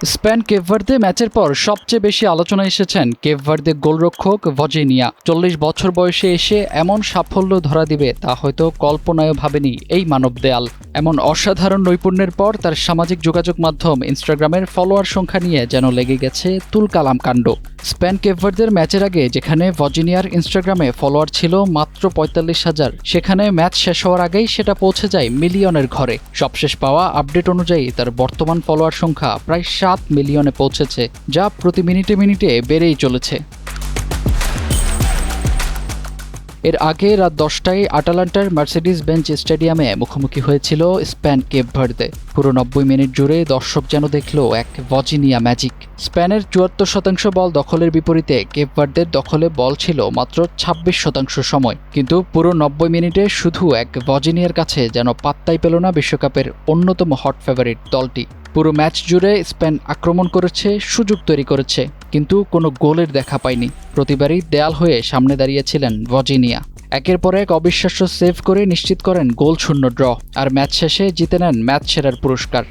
Spain Cape Verde ম্যাচের পর সবচেয়ে বেশি আলোচনা এসেছেন কেপ ভার্দে গোলরক্ষক ভজিনিয়া। 40 বছর বয়সে এসে এমন সাফল্য ধরা দিবে তা হয়তো কল্পনায়ও ভাবেনি এই মানব দেয়াল। এমন অসাধারণ নৈপুণ্যের পর তার সামাজিক যোগাযোগ মাধ্যম ইনস্টাগ্রামের ফলোয়ার সংখ্যা নিয়ে যেন লেগে গেছে তুলকালাম কাণ্ড। স্পেন কেপ ভার্দের ম্যাচের আগে যেখানে ভজিনিয়ার ইনস্টাগ্রামে ফলোয়ার ছিল মাত্র 45,000, সেখানে ম্যাচ শেষ হওয়ার আগেই সেটা পৌঁছে যায় মিলিয়নের ঘরে। সবশেষ পাওয়া আপডেট অনুযায়ী তার বর্তমান ফলোয়ার সংখ্যা প্রায় 7 মিলিয়নে পৌঁছেছে, যা প্রতি মিনিটে মিনিটে বেড়েই চলেছে। এর আগে রাত 10টায় আটালান্টার মার্সিডিজ বেঞ্চ স্টেডিয়ামে মুখোমুখি হয়েছিল স্পেন কেপ ভার্দে। পুরো 90 মিনিট জুড়ে দর্শক যেন দেখল এক ভজিনিয়া ম্যাজিক। স্পেনের 74% বল দখলের বিপরীতে কেপ ভার্দের দখলে বল ছিল মাত্র 26% সময়। কিন্তু পুরো 90 মিনিটে শুধু এক ভজিনিয়ার কাছে যেন পাত্তাই পেল না বিশ্বকাপের অন্যতম হট ফেভারিট দলটি। পুরো ম্যাচ জুড়ে স্পেন আক্রমণ করেছে, সুযোগ তৈরি করেছে, কিন্তু কোনো গোলের দেখা পায়নি। প্রতিবারই দেয়াল হয়ে সামনে দাঁড়িয়েছিলেন ভজিনিয়া। একের পর এক অবিশ্বাস্য সেভ করে নিশ্চিত করেন গোলশূন্য ড্র, আর ম্যাচ শেষে জিতে নেন ম্যাচ সেরার পুরস্কার।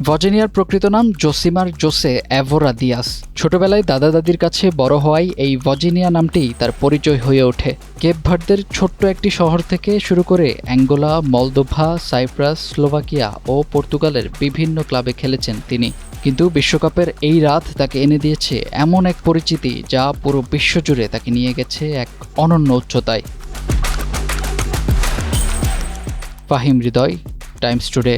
ভজিনিয়ার প্রকৃত নাম জোসিমার জোসে এভোরা দিয়াস। ছোটবেলায় দাদা দাদির কাছে বড় হওয়ায় এই ভজিনিয়া নামটিই তার পরিচয় হয়ে ওঠে। কেপ ভার্দের ছোট্ট একটি শহর থেকে শুরু করে অ্যাঙ্গোলা, মলদোভা, সাইপ্রাস, স্লোভাকিয়া ও পর্তুগালের বিভিন্ন ক্লাবে খেলেছেন তিনি। কিন্তু বিশ্বকাপের এই রাত তাকে এনে দিয়েছে এমন এক পরিচিতি যা পুরো বিশ্বজুড়ে তাকে নিয়ে গেছে এক অনন্য উচ্চতায়। ফাহিম হৃদয়, টাইমস টুডে।